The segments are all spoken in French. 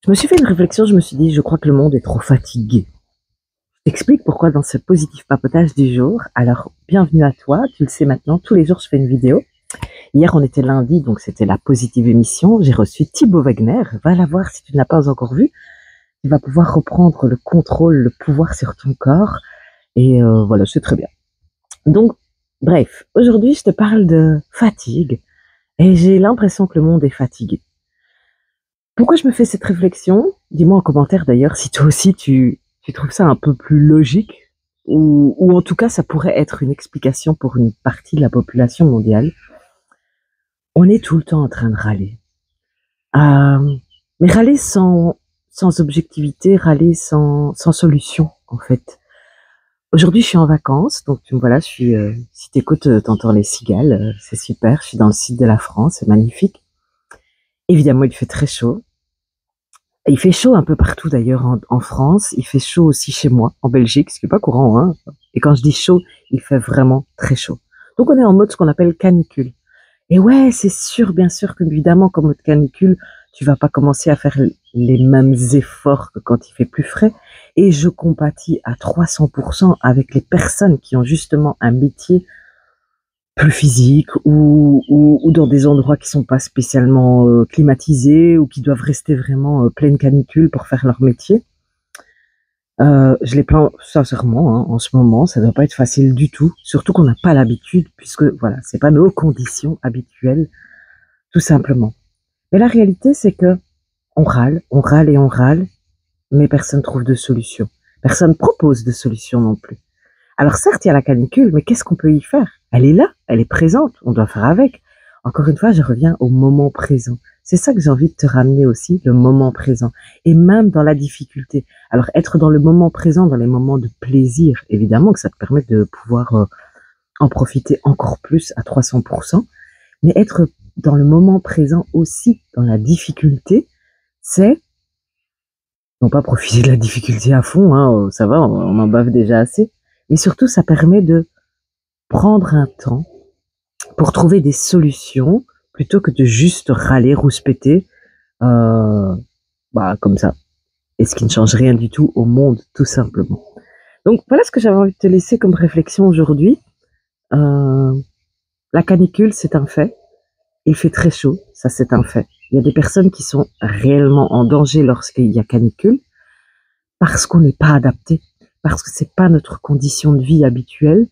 Je me suis fait une réflexion, je me suis dit, je crois que le monde est trop fatigué. Je t'explique pourquoi dans ce positif papotage du jour. Alors, bienvenue à toi, tu le sais maintenant, tous les jours je fais une vidéo. Hier on était lundi, donc c'était la positive émission. J'ai reçu Thibaut Wagner, va la voir si tu ne l'as pas encore vu. Tu vas pouvoir reprendre le contrôle, le pouvoir sur ton corps. Et voilà, c'est très bien. Donc, bref, aujourd'hui je te parle de fatigue. Et j'ai l'impression que le monde est fatigué. Pourquoi je me fais cette réflexion? Dis-moi en commentaire d'ailleurs si toi aussi tu trouves ça un peu plus logique ou en tout cas ça pourrait être une explication pour une partie de la population mondiale. On est tout le temps en train de râler. Mais râler sans objectivité, râler sans solution en fait. Aujourd'hui je suis en vacances, donc voilà, si t'écoutes, t'entends les cigales, c'est super, je suis dans le sud de la France, c'est magnifique. Évidemment il fait très chaud. Il fait chaud un peu partout d'ailleurs en France, il fait chaud aussi chez moi, en Belgique, ce qui n'est pas courant, hein. Et quand je dis chaud, il fait vraiment très chaud. Donc on est en mode ce qu'on appelle canicule. Et ouais, c'est sûr, bien sûr qu'évidemment, comme mode canicule, tu vas pas commencer à faire les mêmes efforts que quand il fait plus frais. Et je compatis à 300% avec les personnes qui ont justement un métier plus physique ou dans des endroits qui sont pas spécialement climatisés ou qui doivent rester vraiment pleine canicule pour faire leur métier. Je les plains sincèrement, hein, en ce moment, ça doit pas être facile du tout, surtout qu'on n'a pas l'habitude puisque voilà, c'est pas nos conditions habituelles, tout simplement. Mais la réalité, c'est que on râle et on râle, mais personne trouve de solution. Personne propose de solution non plus. Alors certes, il y a la canicule, mais qu'est-ce qu'on peut y faire? Elle est là, elle est présente, on doit faire avec. Encore une fois, je reviens au moment présent. C'est ça que j'ai envie de te ramener aussi, le moment présent. Et même dans la difficulté. Alors être dans le moment présent, dans les moments de plaisir, évidemment que ça te permet de pouvoir en profiter encore plus à 300%. Mais être dans le moment présent aussi, dans la difficulté, c'est non pas profiter de la difficulté à fond, hein, ça va, on en bave déjà assez. Mais surtout, ça permet de prendre un temps pour trouver des solutions plutôt que de juste râler, rouspéter, comme ça. Et ce qui ne change rien du tout au monde, tout simplement. Donc voilà ce que j'avais envie de te laisser comme réflexion aujourd'hui. La canicule, c'est un fait. Il fait très chaud, ça c'est un fait. Il y a des personnes qui sont réellement en danger lorsqu'il y a canicule parce qu'on n'est pas adapté, parce que c'est pas notre condition de vie habituelle,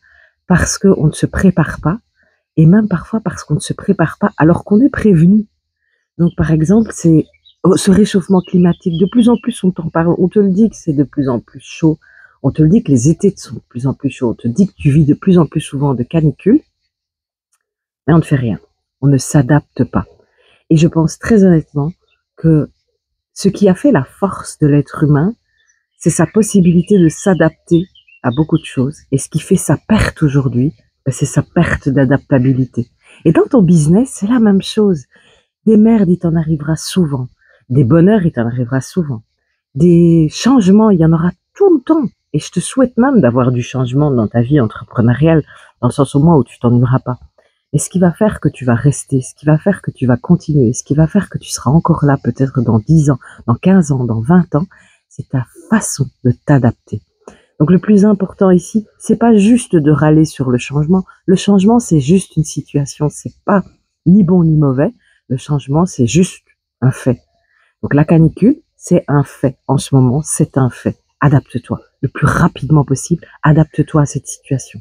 parce qu'on ne se prépare pas, et même parfois parce qu'on ne se prépare pas alors qu'on est prévenu. Donc par exemple, c'est ce réchauffement climatique, de plus en plus on t'en parle, on te le dit que c'est de plus en plus chaud, on te le dit que les étés sont de plus en plus chauds, on te dit que tu vis de plus en plus souvent de canicule, mais on ne fait rien, on ne s'adapte pas. Et je pense très honnêtement que ce qui a fait la force de l'être humain, c'est sa possibilité de s'adapter à beaucoup de choses. Et ce qui fait sa perte aujourd'hui, c'est sa perte d'adaptabilité. Et dans ton business, c'est la même chose. Des merdes, il t'en arrivera souvent. Des bonheurs, il t'en arrivera souvent. Des changements, il y en aura tout le temps. Et je te souhaite même d'avoir du changement dans ta vie entrepreneuriale, dans le sens au moins où tu t'ennuieras pas. Mais ce qui va faire que tu vas rester, ce qui va faire que tu vas continuer, ce qui va faire que tu seras encore là peut-être dans 10 ans, dans 15 ans, dans 20 ans, c'est ta façon de t'adapter. Donc le plus important ici, c'est pas juste de râler sur le changement. Le changement, c'est juste une situation, c'est pas ni bon ni mauvais. Le changement, c'est juste un fait. Donc la canicule, c'est un fait. En ce moment, c'est un fait. Adapte-toi le plus rapidement possible. Adapte-toi à cette situation.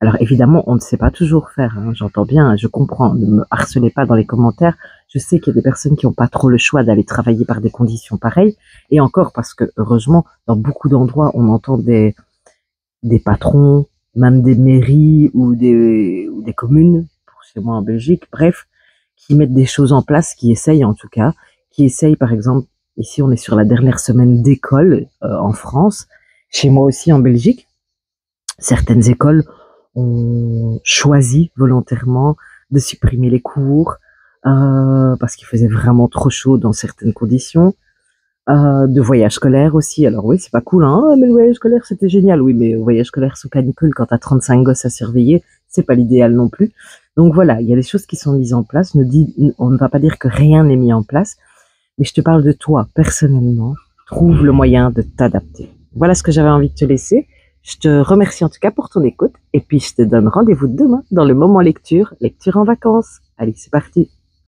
Alors évidemment, on ne sait pas toujours faire, hein, j'entends bien, je comprends, ne me harcelez pas dans les commentaires, je sais qu'il y a des personnes qui n'ont pas trop le choix d'aller travailler par des conditions pareilles, et encore parce que heureusement, dans beaucoup d'endroits, on entend des patrons, même des mairies ou des communes, pour chez moi en Belgique, bref, qui mettent des choses en place, qui essayent en tout cas, qui essayent par exemple, ici on est sur la dernière semaine d'école en France, chez moi aussi en Belgique, certaines écoles ont choisi volontairement de supprimer les cours parce qu'il faisait vraiment trop chaud dans certaines conditions. De voyage scolaire aussi. Alors oui, c'est pas cool, hein, mais le voyage scolaire c'était génial. Oui, mais le voyage scolaire sous canicule quand t'as 35 gosses à surveiller, c'est pas l'idéal non plus. Donc voilà, il y a des choses qui sont mises en place. On ne va pas dire que rien n'est mis en place, Mais je te parle de toi, personnellement. Trouve le moyen de t'adapter. Voilà ce que j'avais envie de te laisser. Je te remercie en tout cas pour ton écoute. Et puis, je te donne rendez-vous demain dans le moment lecture, lecture en vacances. Allez, c'est parti.